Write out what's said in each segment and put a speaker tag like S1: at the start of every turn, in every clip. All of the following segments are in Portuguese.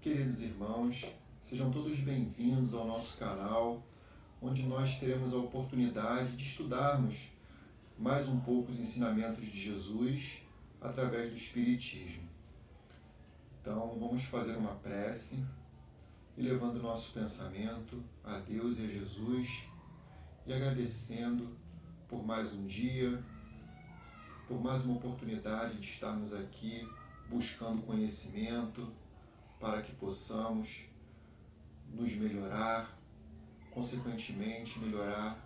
S1: queridos irmãos, sejam todos bem-vindos ao nosso canal, onde nós teremos a oportunidade de estudarmos mais um pouco os ensinamentos de Jesus através do Espiritismo. Então, vamos fazer uma prece, elevando nosso pensamento a Deus e a Jesus e agradecendo por mais um dia, por mais uma oportunidade de estarmos aqui buscando conhecimento para que possamos nos melhorar, consequentemente melhorar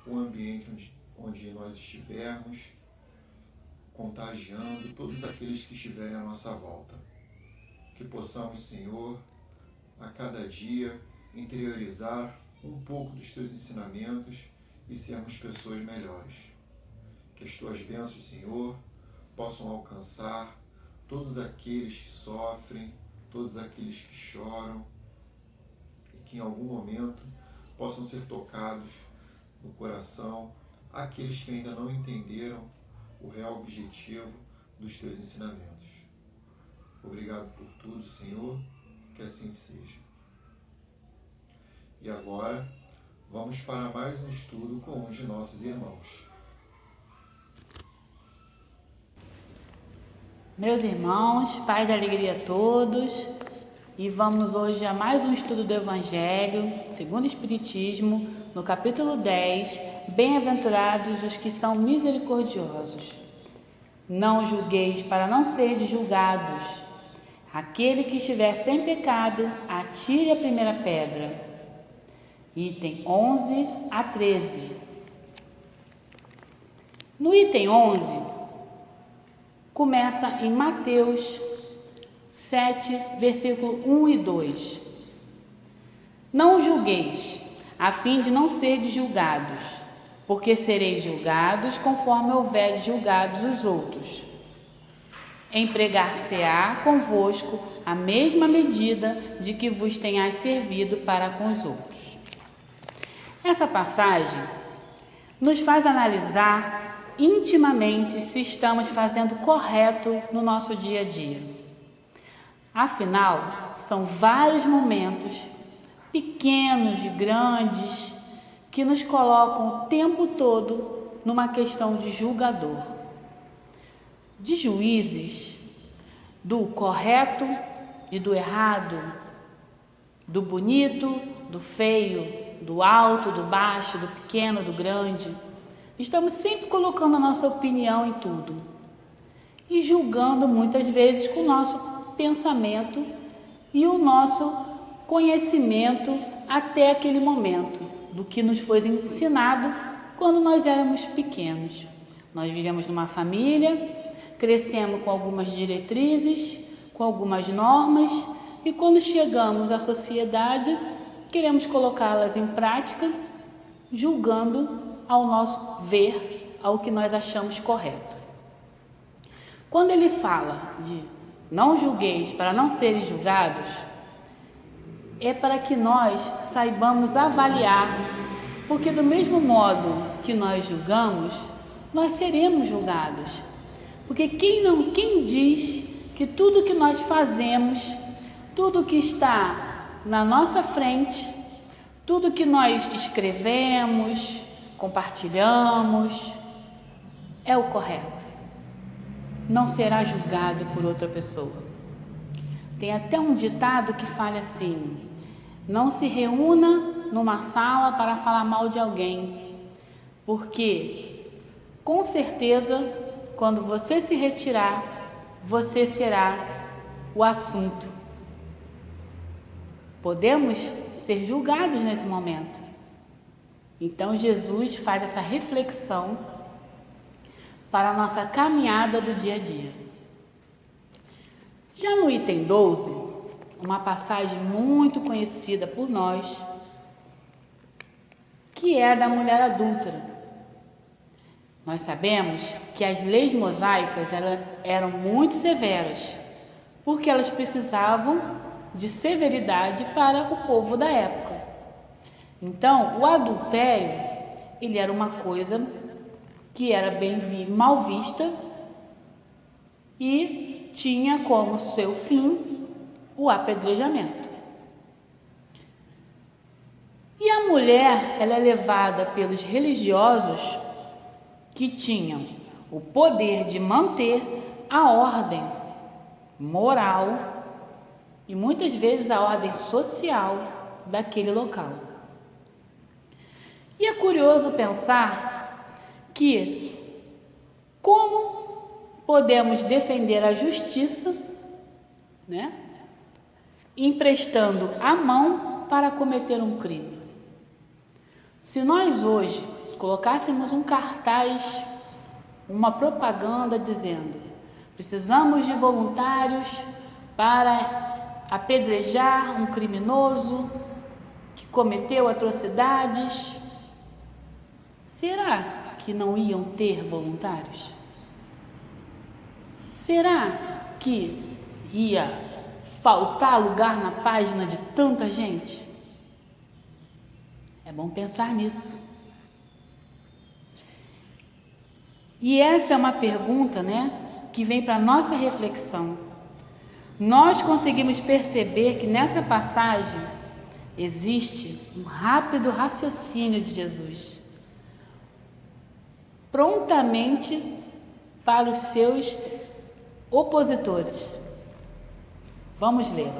S1: o ambiente onde nós estivermos, contagiando todos aqueles que estiverem à nossa volta. Que possamos, Senhor, a cada dia interiorizar um pouco dos Teus ensinamentos e sermos pessoas melhores. Que as Tuas bênçãos, Senhor, possam alcançar todos aqueles que sofrem, todos aqueles que choram e que em algum momento possam ser tocados no coração aqueles que ainda não entenderam o real objetivo dos Teus ensinamentos. Obrigado por tudo, Senhor, que assim seja. E agora, vamos para mais um estudo com um de nossos irmãos.
S2: Meus irmãos, paz e alegria a todos. E vamos hoje a mais um estudo do Evangelho, segundo o Espiritismo, no capítulo 10, Bem-aventurados os que são misericordiosos. Não julgueis para não serdes julgados. Aquele que estiver sem pecado, atire a primeira pedra. Item 11 a 13. No item 11, começa em Mateus 7, versículo 1 e 2. Não julgueis, a fim de não serdes julgados, porque sereis julgados conforme houveres julgados os outros. Empregar-se-á convosco a mesma medida de que vos tenhais servido para com os outros. Essa passagem nos faz analisar intimamente se estamos fazendo correto no nosso dia a dia. Afinal, são vários momentos, pequenos e grandes, que nos colocam o tempo todo numa questão de julgador, de juízes do correto e do errado, do bonito, do feio, do alto, do baixo, do pequeno, do grande. Estamos sempre colocando a nossa opinião em tudo e julgando muitas vezes com o nosso pensamento e o nosso conhecimento até aquele momento do que nos foi ensinado quando nós éramos pequenos. Nós vivemos numa família, crescemos com algumas diretrizes, com algumas normas e quando chegamos à sociedade, queremos colocá-las em prática, julgando ao nosso ver, ao que nós achamos correto. Quando ele fala de não julgueis para não serem julgados, é para que nós saibamos avaliar, porque do mesmo modo que nós julgamos, nós seremos julgados. Porque quem diz que tudo que nós fazemos, tudo que está na nossa frente, tudo que nós escrevemos, compartilhamos, é o correto. Não será julgado por outra pessoa. Tem até um ditado que fala assim: não se reúna numa sala para falar mal de alguém, porque com certeza quando você se retirar, você será o assunto. Podemos ser julgados nesse momento. Então Jesus faz essa reflexão para a nossa caminhada do dia a dia. Já no item 12, uma passagem muito conhecida por nós, que é a da mulher adúltera. Nós sabemos que as leis mosaicas eram muito severas, porque elas precisavam de severidade para o povo da época. Então, o adultério, ele era uma coisa que era mal vista e tinha como seu fim o apedrejamento. E a mulher, ela é levada pelos religiosos que tinham o poder de manter a ordem moral e muitas vezes a ordem social daquele local. E é curioso pensar que como podemos defender a justiça, né, emprestando a mão para cometer um crime. Se nós hoje colocássemos um cartaz, uma propaganda dizendo: precisamos de voluntários para apedrejar um criminoso que cometeu atrocidades, será que não iam ter voluntários? Será que ia faltar lugar na página de tanta gente? É bom pensar nisso. E essa é uma pergunta, né, que vem para a nossa reflexão. Nós conseguimos perceber que nessa passagem existe um rápido raciocínio de Jesus, prontamente para os seus opositores. Vamos ler.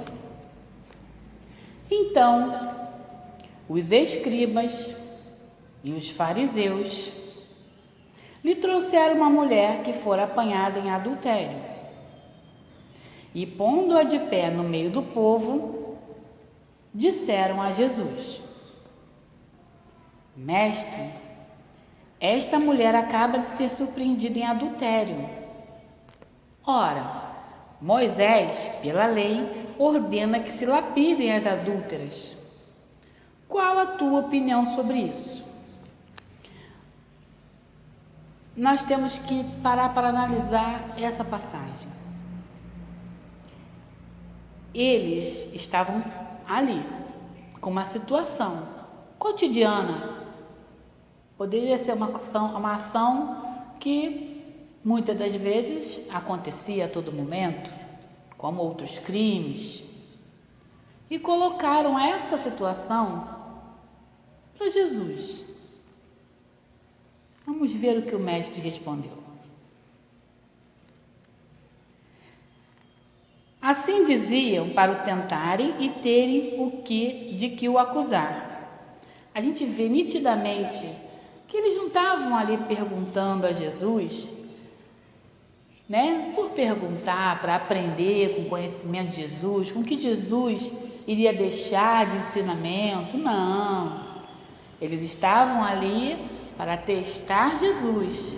S2: Então, os escribas e os fariseus lhe trouxeram uma mulher que fora apanhada em adultério. E, pondo-a de pé no meio do povo, disseram a Jesus: Mestre, esta mulher acaba de ser surpreendida em adultério. Ora, Moisés, pela lei, ordena que se lapidem as adúlteras. Qual a tua opinião sobre isso? Nós temos que parar para analisar essa passagem. Eles estavam ali, com uma situação cotidiana. Poderia ser uma ação que muitas das vezes acontecia a todo momento, como outros crimes. E colocaram essa situação para Jesus. Vamos ver o que o mestre respondeu. Assim diziam para o tentarem e terem de que o acusar. A gente vê nitidamente que eles não estavam ali perguntando a Jesus, né, por perguntar, para aprender com o conhecimento de Jesus, com o que Jesus iria deixar de ensinamento. Não. Eles estavam ali para testar Jesus,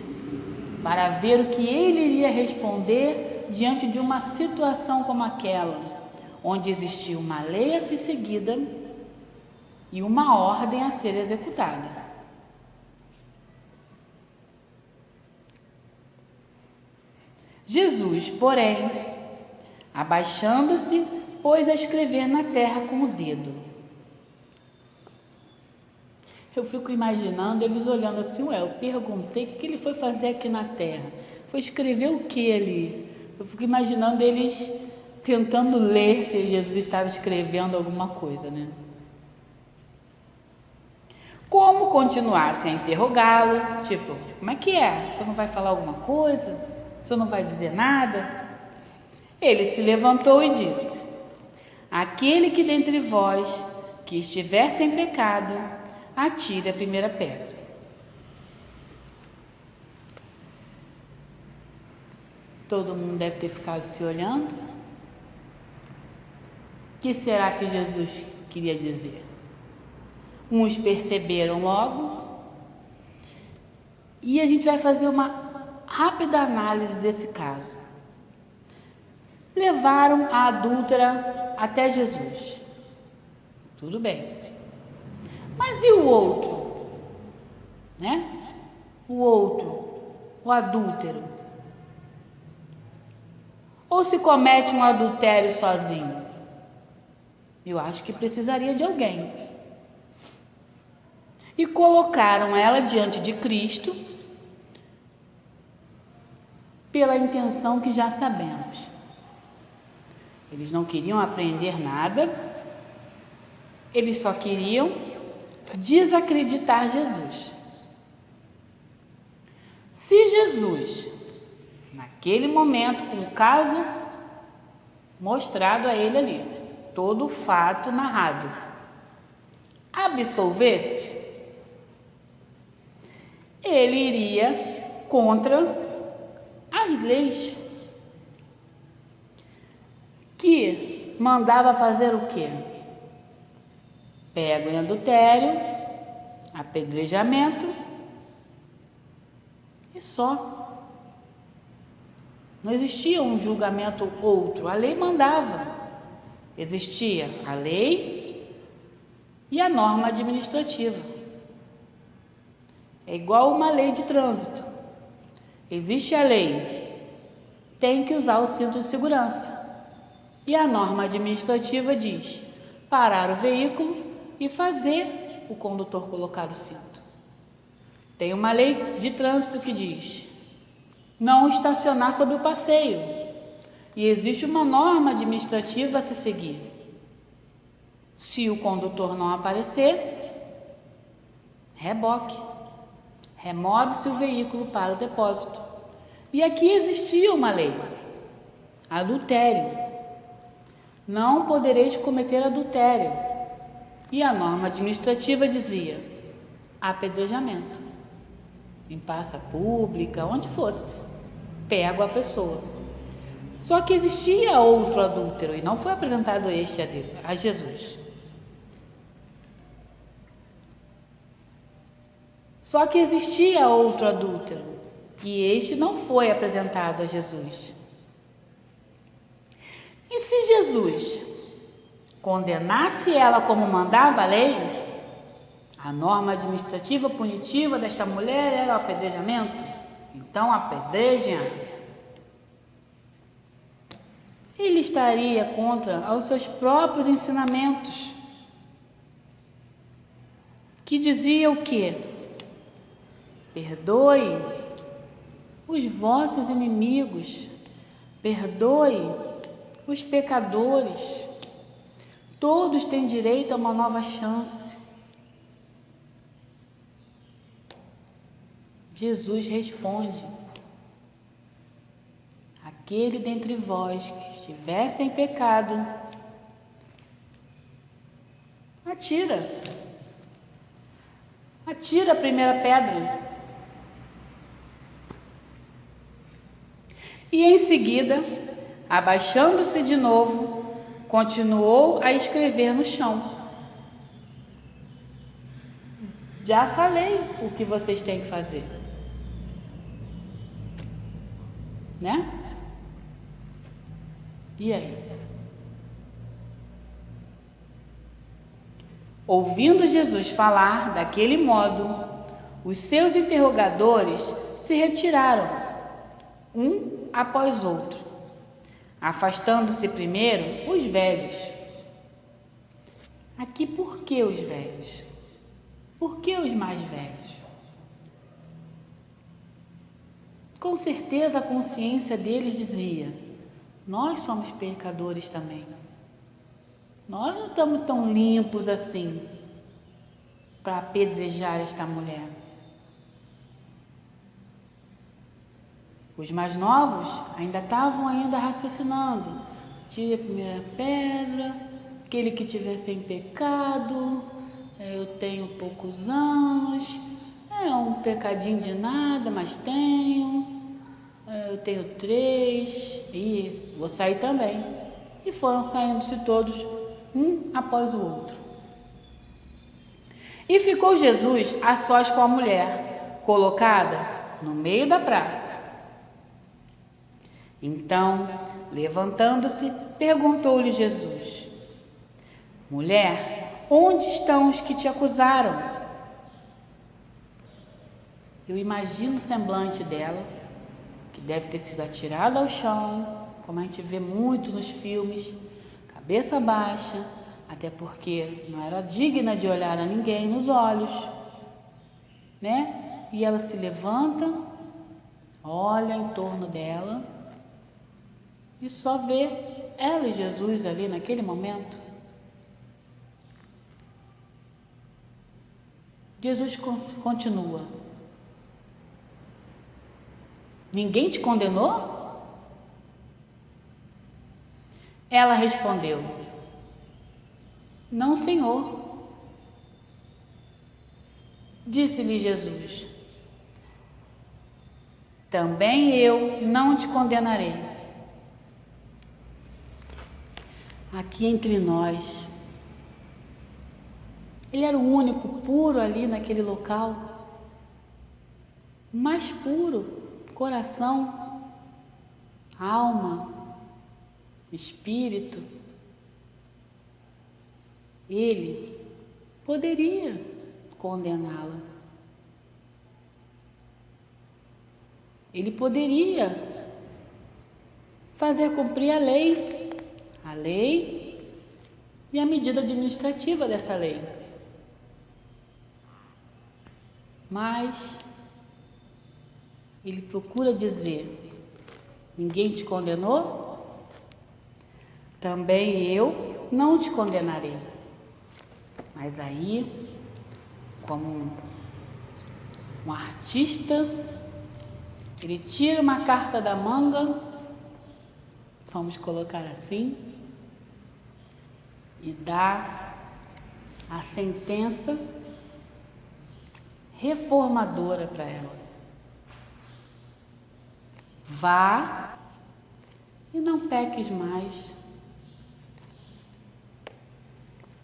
S2: para ver o que ele iria responder diante de uma situação como aquela, onde existia uma lei a ser seguida e uma ordem a ser executada. Jesus, porém, abaixando-se, pôs a escrever na terra com o dedo. Eu fico imaginando eles olhando assim: eu perguntei o que ele foi fazer aqui na terra. Foi escrever o que ali? Eu fico imaginando eles tentando ler se Jesus estava escrevendo alguma coisa, né? Como continuassem a interrogá-lo, tipo: como é que é? O senhor não vai falar alguma coisa? O senhor não vai dizer nada? Ele se levantou e disse: aquele que dentre vós que estiver sem pecado, atire a primeira pedra. Todo mundo deve ter ficado se olhando. O que será que Jesus queria dizer? Uns perceberam logo, e a gente vai fazer uma rápida análise desse caso. Levaram a adúltera até Jesus. Tudo bem. Mas e o outro? Né? O outro, o adúltero. Ou se comete um adultério sozinho? Eu acho que precisaria de alguém. E colocaram ela diante de Cristo pela intenção que já sabemos. Eles não queriam aprender nada, eles só queriam desacreditar Jesus. Se Jesus, naquele momento, com o caso mostrado a ele ali, todo o fato narrado, absolvesse, ele iria contra as leis que mandava fazer o quê? Pego em adultério, apedrejamento e só. Não existia um julgamento outro, a lei mandava. Existia a lei e a norma administrativa. É igual uma lei de trânsito. Existe a lei, tem que usar o cinto de segurança. E a norma administrativa diz parar o veículo e fazer o condutor colocar o cinto. Tem uma lei de trânsito que diz não estacionar sobre o passeio. E existe uma norma administrativa a se seguir. Se o condutor não aparecer, reboque. Remove-se o veículo para o depósito. E aqui existia uma lei. Adultério. Não podereis cometer adultério. E a norma administrativa dizia apedrejamento. Em praça pública, onde fosse. Pego a pessoa. Só que existia outro adúltero e não foi apresentado este a Jesus. Só que existia outro adúltero e este não foi apresentado a Jesus. E se Jesus condenasse ela como mandava a lei, a norma administrativa punitiva desta mulher era o apedrejamento, então apedrejem-a. Ele estaria contra aos seus próprios ensinamentos, que dizia o quê? Perdoe os vossos inimigos, perdoe os pecadores, todos têm direito a uma nova chance. Jesus responde: aquele dentre vós que estivesse em pecado, atira a primeira pedra. E em seguida, abaixando-se de novo, continuou a escrever no chão. Já falei o que vocês têm que fazer, né? E aí? Ouvindo Jesus falar daquele modo, os seus interrogadores se retiraram, um após outro, afastando-se primeiro os velhos. Aqui, por que os velhos? Por que os mais velhos? Com certeza a consciência deles dizia: nós somos pecadores também. Nós não estamos tão limpos assim para apedrejar esta mulher. Os mais novos ainda estavam raciocinando. Tire a primeira pedra, aquele que estiver sem pecado, eu tenho poucos anos, é um pecadinho de nada, mas eu tenho 3, e vou sair também. E foram saindo-se todos, um após o outro. E ficou Jesus a sós com a mulher, colocada no meio da praça. Então, levantando-se, perguntou-lhe Jesus: mulher, onde estão os que te acusaram? Eu imagino o semblante dela, que deve ter sido atirada ao chão, como a gente vê muito nos filmes, cabeça baixa, até porque não era digna de olhar a ninguém nos olhos, né? E ela se levanta, olha em torno dela e só vê ela e Jesus ali naquele momento? Jesus continua: ninguém te condenou? Ela respondeu: não, Senhor. Disse-lhe Jesus: também eu não te condenarei. Aqui entre nós, ele era o único puro ali naquele local, o mais puro, coração, alma, espírito. Ele poderia condená-la. Ele poderia fazer cumprir a lei e a medida administrativa dessa lei. Mas ele procura dizer: ninguém te condenou? Também eu não te condenarei. Mas aí, como um artista, ele tira uma carta da manga, vamos colocar assim, e dá a sentença reformadora para ela: vá e não peques mais.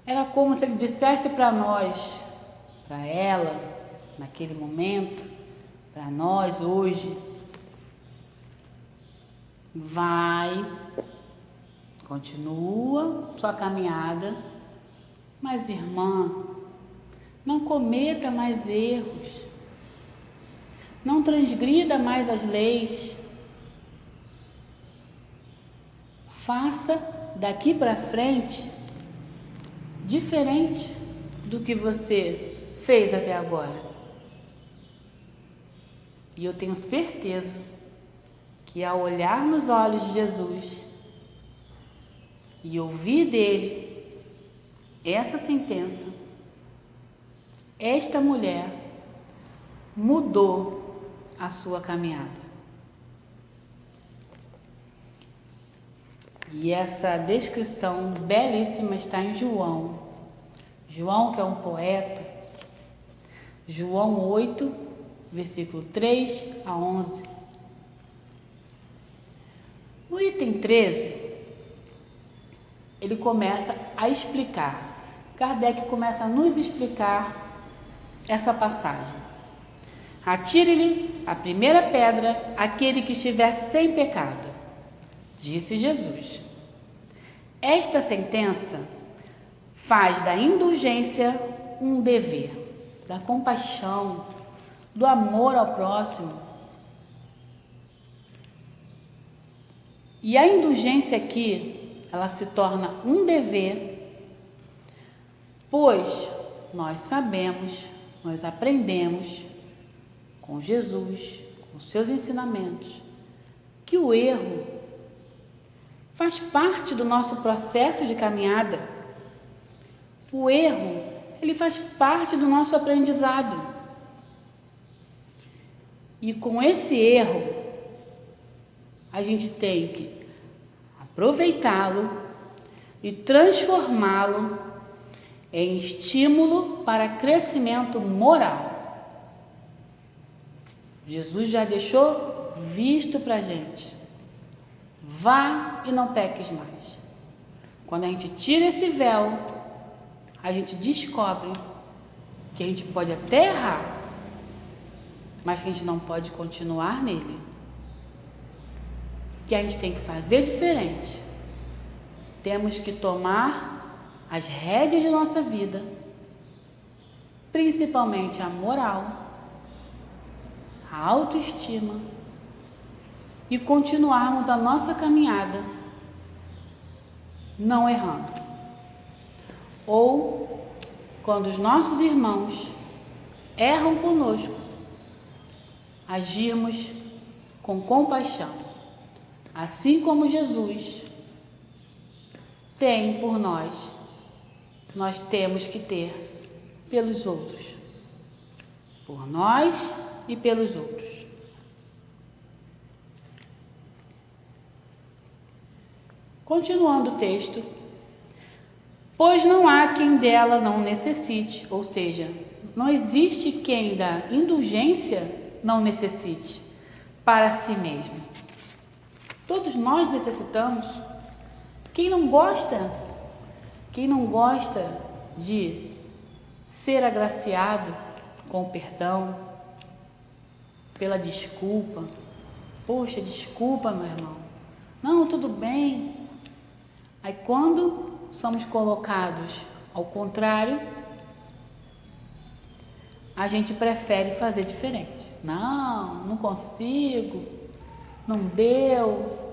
S2: Era como se ele dissesse para nós, para ela, naquele momento, para nós hoje: vai, continua sua caminhada, mas irmã, não cometa mais erros, não transgrida mais as leis, faça daqui para frente diferente do que você fez até agora. E eu tenho certeza que ao olhar nos olhos de Jesus e ouvir dele essa sentença, esta mulher mudou a sua caminhada. E essa descrição belíssima está em João. João, que é um poeta, João 8, versículo 3 a 11. No item 13, ele começa a explicar. Kardec começa a nos explicar essa passagem. Atire-lhe a primeira pedra aquele que estiver sem pecado, disse Jesus. Esta sentença faz da indulgência um dever, da compaixão, do amor ao próximo. E a indulgência aqui, ela se torna um dever, pois nós sabemos, nós aprendemos com Jesus, com seus ensinamentos, que o erro faz parte do nosso processo de caminhada. O erro, ele faz parte do nosso aprendizado. E com esse erro, a gente tem que aproveitá-lo e transformá-lo em estímulo para crescimento moral. Jesus já deixou visto para a gente: vá e não peques mais. Quando a gente tira esse véu, a gente descobre que a gente pode até errar, mas que a gente não pode continuar nele. Que a gente tem que fazer diferente. Temos que tomar as rédeas de nossa vida, principalmente a moral, a autoestima, e continuarmos a nossa caminhada não errando. Ou, quando os nossos irmãos erram conosco, agirmos com compaixão, assim como Jesus tem por nós, nós temos que ter pelos outros. Por nós e pelos outros. Continuando o texto. Pois não há quem dela não necessite, ou seja, não existe quem da indulgência não necessite para si mesmo. Todos nós necessitamos. Quem não gosta de ser agraciado com o perdão, pela desculpa? Poxa, desculpa, meu irmão. Não, tudo bem. Aí quando somos colocados ao contrário, a gente prefere fazer diferente. Não consigo, não deu.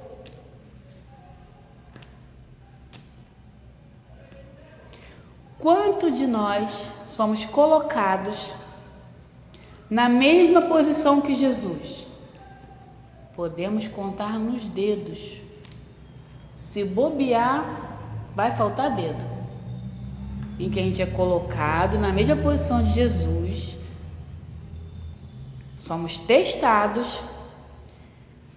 S2: Quanto de nós somos colocados na mesma posição que Jesus? Podemos contar nos dedos. Se bobear, vai faltar dedo. Em que a gente é colocado na mesma posição de Jesus, somos testados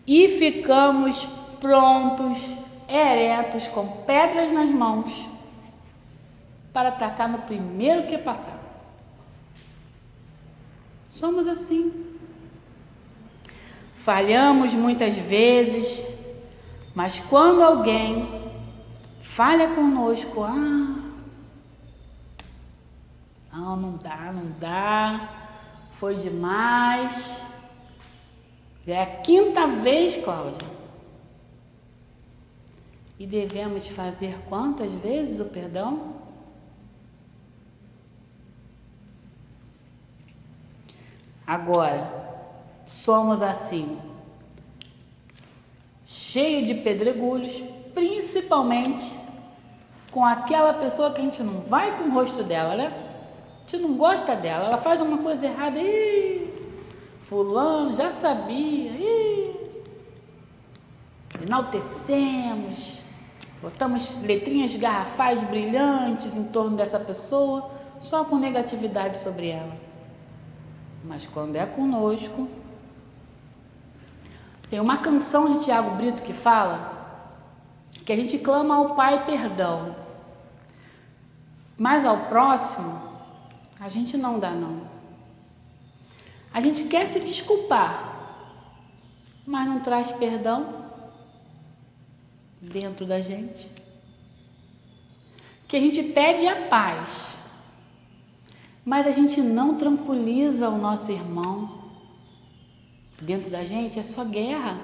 S2: e ficamos prontos, eretos, com pedras nas mãos, para atacar no primeiro que passar. Somos assim. Falhamos muitas vezes, mas quando alguém falha conosco, não dá, foi demais. É a quinta vez, Cláudia. E devemos fazer quantas vezes o perdão? Agora, somos assim, cheio de pedregulhos, principalmente com aquela pessoa que a gente não vai com o rosto dela, né? A gente não gosta dela, ela faz uma coisa errada, fulano já sabia, enaltecemos, botamos letrinhas garrafais brilhantes em torno dessa pessoa, só com negatividade sobre ela. Mas quando é conosco, tem uma canção de Tiago Brito que fala que a gente clama ao Pai perdão, mas ao próximo a gente não dá não. A gente quer se desculpar, mas não traz perdão dentro da gente. Que a gente pede a paz, mas a gente não tranquiliza o nosso irmão. Dentro da gente é só guerra.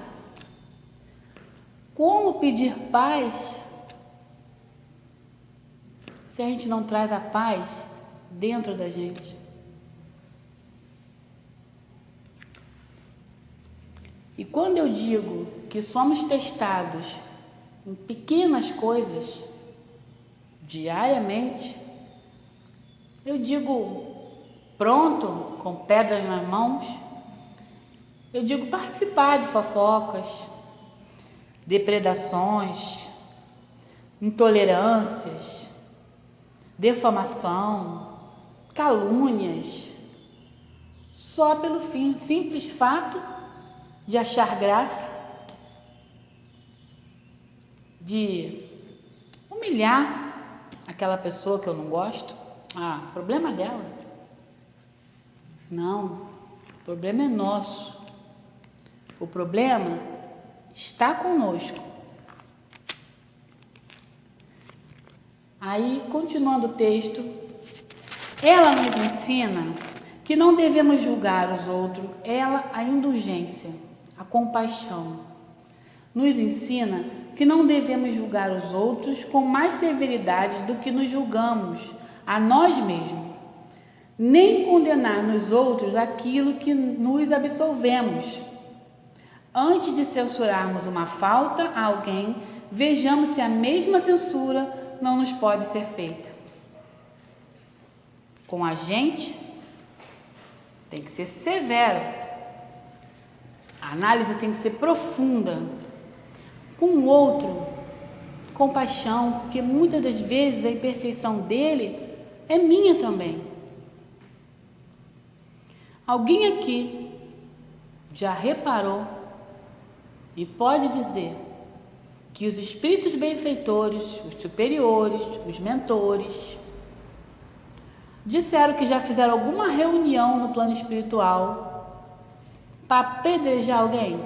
S2: Como pedir paz se a gente não traz a paz dentro da gente? E quando eu digo que somos testados em pequenas coisas diariamente, eu digo pronto, com pedras nas mãos, eu digo participar de fofocas, depredações, intolerâncias, defamação, calúnias, só pelo simples fato de achar graça, de humilhar aquela pessoa que eu não gosto. Problema dela. Não, o problema é nosso. O problema está conosco. Aí, continuando o texto, ela nos ensina que não devemos julgar os outros, a indulgência, a compaixão. Nos ensina que não devemos julgar os outros com mais severidade do que nos julgamos a nós mesmos, nem condenar nos outros aquilo que nos absolvemos. Antes de censurarmos uma falta a alguém, vejamos se a mesma censura não nos pode ser feita. Com a gente, tem que ser severo. A análise tem que ser profunda. Com o outro, compaixão, porque muitas das vezes a imperfeição dele é minha também. Alguém aqui já reparou e pode dizer que os espíritos benfeitores, os superiores, os mentores, disseram que já fizeram alguma reunião no plano espiritual para apedrejar alguém?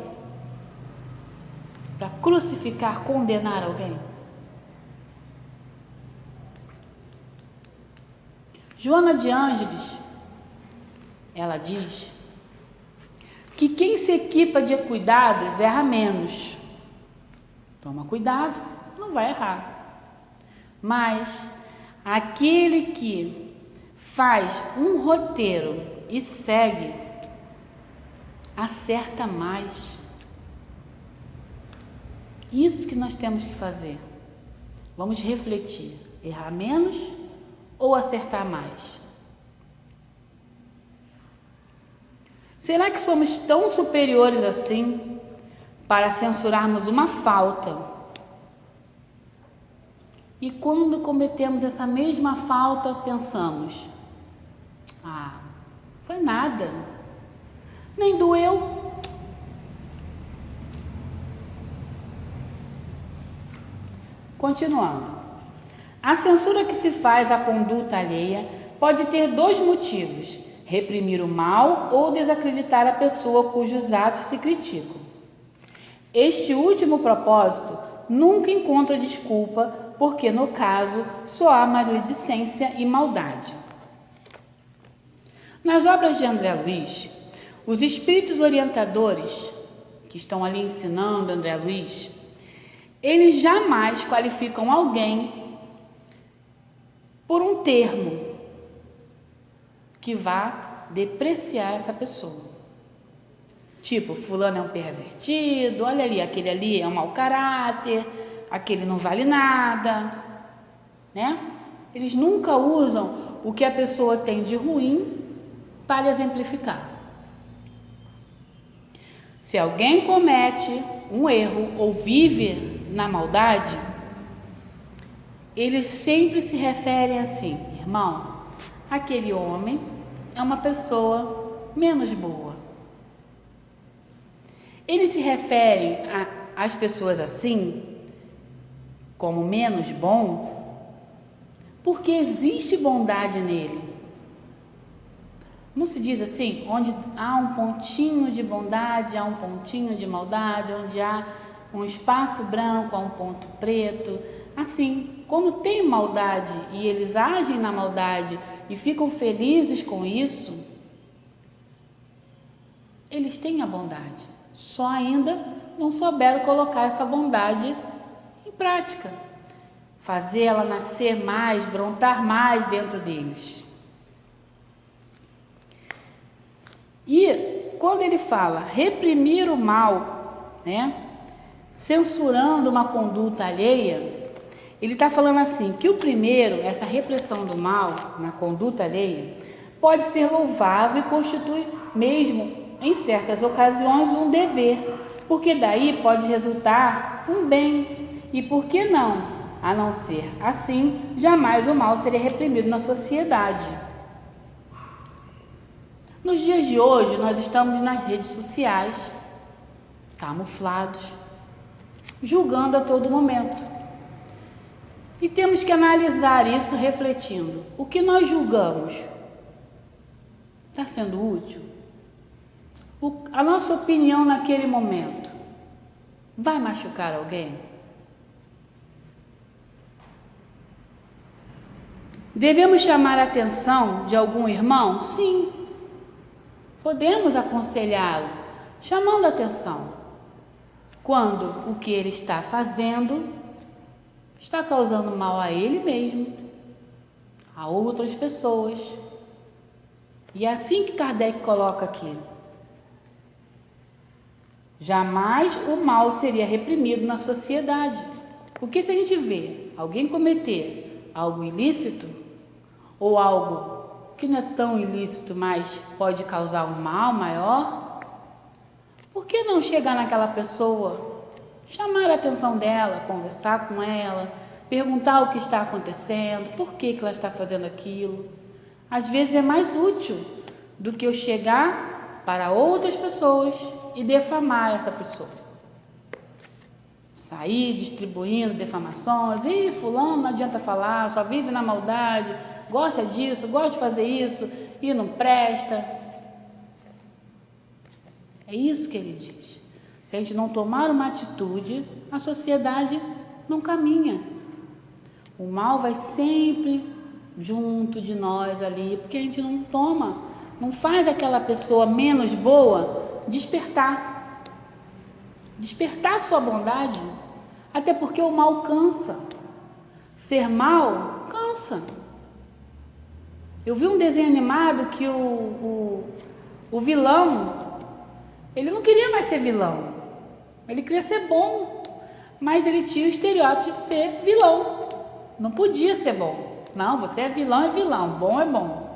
S2: Para crucificar, condenar alguém? Joana de Ângeles, ela diz que quem se equipa de cuidados erra menos. Toma cuidado, não vai errar. Mas aquele que faz um roteiro e segue, acerta mais. Isso que nós temos que fazer. Vamos refletir. Errar menos ou acertar mais? Será que somos tão superiores assim para censurarmos uma falta? E quando cometemos essa mesma falta, pensamos: foi nada, nem doeu. Continuando. A censura que se faz à conduta alheia pode ter dois motivos: reprimir o mal ou desacreditar a pessoa cujos atos se criticam. Este último propósito nunca encontra desculpa, porque no caso só há maledicência e maldade. Nas obras de André Luiz, os espíritos orientadores que estão ali ensinando André Luiz, eles jamais qualificam alguém por um termo que vá depreciar essa pessoa. Tipo, fulano é um pervertido, olha ali, aquele ali é um mau caráter, aquele não vale nada, né? Eles nunca usam o que a pessoa tem de ruim para exemplificar. Se alguém comete um erro ou vive na maldade, eles sempre se referem assim: irmão, aquele homem é uma pessoa menos boa. Eles se referem às pessoas assim, como menos bom, porque existe bondade nele. Não se diz assim: onde há um pontinho de bondade, há um pontinho de maldade, onde há um espaço branco, há um ponto preto. Assim, como tem maldade e eles agem na maldade e ficam felizes com isso, eles têm a bondade. Só ainda não souberam colocar essa bondade em prática, fazer ela nascer mais, brotar mais dentro deles. E quando ele fala reprimir o mal, né, censurando uma conduta alheia, ele está falando assim, que o primeiro, essa repressão do mal na conduta alheia, pode ser louvável e constitui mesmo, em certas ocasiões, um dever, porque daí pode resultar um bem. E por que não? A não ser assim, jamais o mal seria reprimido na sociedade. Nos dias de hoje, nós estamos nas redes sociais, camuflados, julgando a todo momento. E temos que analisar isso refletindo. O que nós julgamos está sendo útil? A nossa opinião naquele momento vai machucar alguém? Devemos chamar a atenção de algum irmão? Sim. Podemos aconselhá-lo, chamando a atenção, quando o que ele está fazendo está causando mal a ele mesmo, a outras pessoas. E é assim que Kardec coloca aqui: jamais o mal seria reprimido na sociedade. Porque se a gente vê alguém cometer algo ilícito, ou algo que não é tão ilícito, mas pode causar um mal maior, por que não chegar naquela pessoa, chamar a atenção dela, conversar com ela, perguntar o que está acontecendo, por que ela está fazendo aquilo. Às vezes é mais útil do que eu chegar para outras pessoas e defamar essa pessoa. Sair distribuindo defamações, fulano não adianta falar, só vive na maldade, gosta disso, gosta de fazer isso e não presta. É isso que ele diz. Se a gente não tomar uma atitude, a sociedade não caminha. O mal vai sempre junto de nós ali, porque a gente não toma, não faz aquela pessoa menos boa despertar sua bondade, até porque o mal cansa. Ser mal cansa. Eu vi um desenho animado que o vilão, ele não queria mais ser vilão, ele queria ser bom, mas ele tinha o estereótipo de ser vilão, não podia ser bom. Não, você é vilão, bom é bom.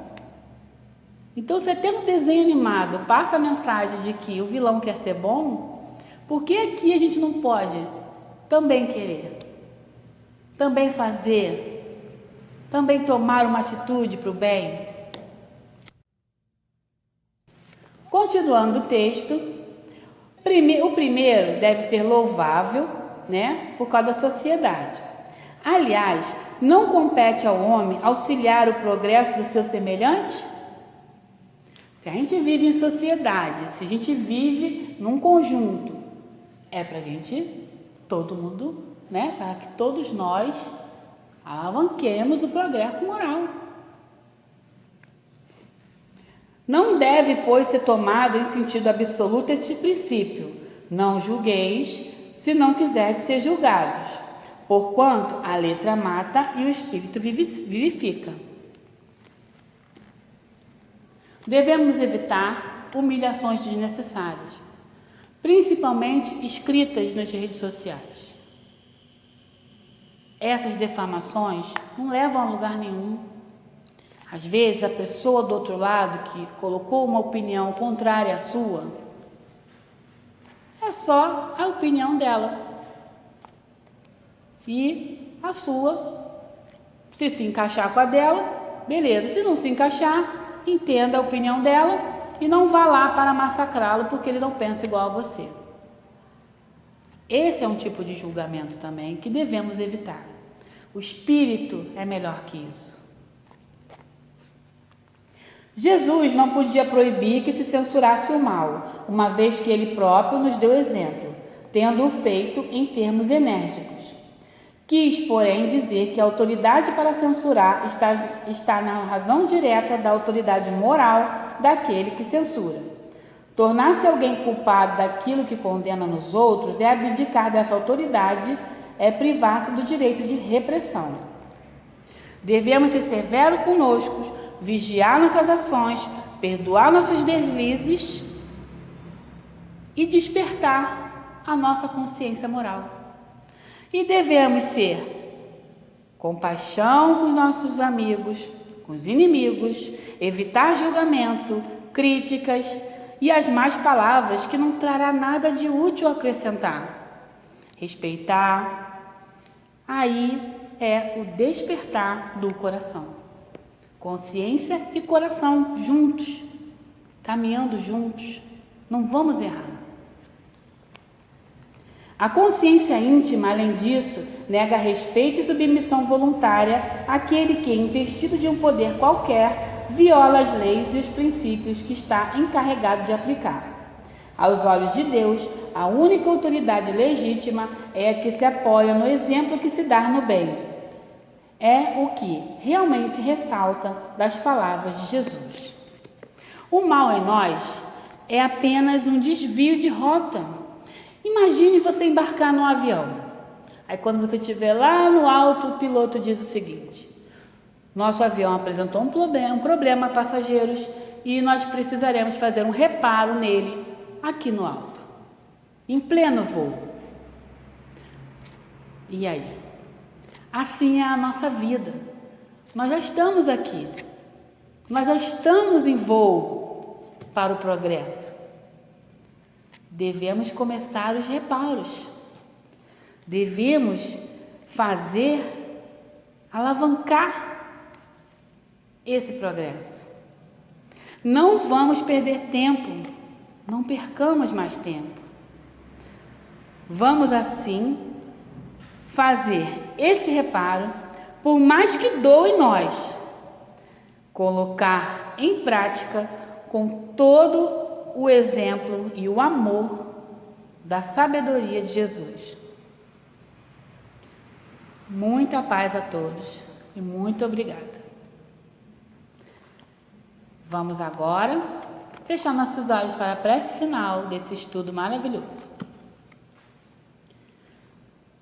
S2: Então, se até no desenho animado passa a mensagem de que o vilão quer ser bom, por que aqui a gente não pode também querer, também fazer, também tomar uma atitude para o bem? Continuando o texto, o primeiro deve ser louvável, por causa da sociedade. Aliás, não compete ao homem auxiliar o progresso do seu semelhante? Se a gente vive em sociedade, se a gente vive num conjunto, é para a gente, todo mundo, para que todos nós alavanquemos o progresso moral. Não deve, pois, ser tomado em sentido absoluto este princípio: não julgueis, se não quiserdes ser julgados, porquanto a letra mata e o espírito vivifica. Devemos evitar humilhações desnecessárias, principalmente escritas nas redes sociais. Essas defamações não levam a lugar nenhum. Às vezes, a pessoa do outro lado que colocou uma opinião contrária à sua, é só a opinião dela. E a sua, se encaixar com a dela, beleza. Se não se encaixar, entenda a opinião dela e não vá lá para massacrá-lo porque ele não pensa igual a você. Esse é um tipo de julgamento também que devemos evitar. O espírito é melhor que isso. Jesus não podia proibir que se censurasse o mal, uma vez que ele próprio nos deu exemplo, tendo-o feito em termos enérgicos. Quis, porém, dizer que a autoridade para censurar está na razão direta da autoridade moral daquele que censura. Tornar-se alguém culpado daquilo que condena nos outros é abdicar dessa autoridade, é privar-se do direito de repressão. Devemos ser severos conosco, vigiar nossas ações, perdoar nossos deslizes e despertar a nossa consciência moral. E devemos ser compaixão com os nossos amigos, com os inimigos, evitar julgamento, críticas e as más palavras que não trará nada de útil a acrescentar. Respeitar, aí é o despertar do coração. Consciência e coração juntos, caminhando juntos, não vamos errar. A consciência íntima, além disso, nega respeito e submissão voluntária àquele que, investido de um poder qualquer, viola as leis e os princípios que está encarregado de aplicar. Aos olhos de Deus, a única autoridade legítima é a que se apoia no exemplo que se dá no bem. É o que realmente ressalta das palavras de Jesus. O mal em nós é apenas um desvio de rota. Imagine você embarcar num avião. Aí quando você estiver lá no alto, o piloto diz o seguinte: nosso avião apresentou um problema, passageiros, e nós precisaremos fazer um reparo nele aqui no alto, em pleno voo. E aí? Assim é a nossa vida. Nós já estamos aqui. Nós já estamos em voo para o progresso. Devemos começar os reparos. Devemos alavancar esse progresso. Não vamos perder tempo, não percamos mais tempo. Vamos assim fazer esse reparo, por mais que doe nós, colocar em prática com todo o exemplo e o amor da sabedoria de Jesus. Muita paz a todos e muito obrigada. Vamos agora fechar nossos olhos para a prece final desse estudo maravilhoso.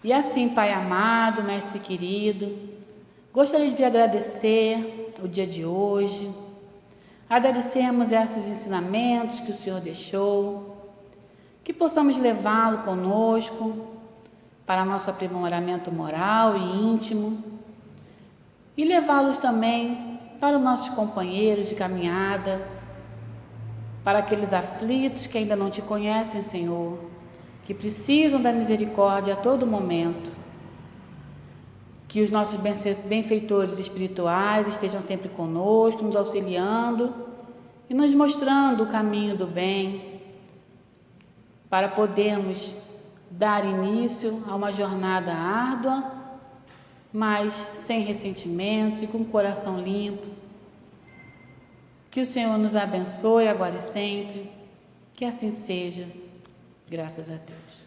S2: E assim, Pai amado, Mestre querido, gostaria de agradecer o dia de hoje, agradecermos esses ensinamentos que o Senhor deixou, que possamos levá-lo conosco para nosso aprimoramento moral e íntimo e levá-los também para os nossos companheiros de caminhada, para aqueles aflitos que ainda não te conhecem, Senhor, que precisam da misericórdia a todo momento. Que os nossos benfeitores espirituais estejam sempre conosco, nos auxiliando e nos mostrando o caminho do bem, para podermos dar início a uma jornada árdua, mas sem ressentimentos e com o coração limpo. Que o Senhor nos abençoe agora e sempre, que assim seja, graças a Deus.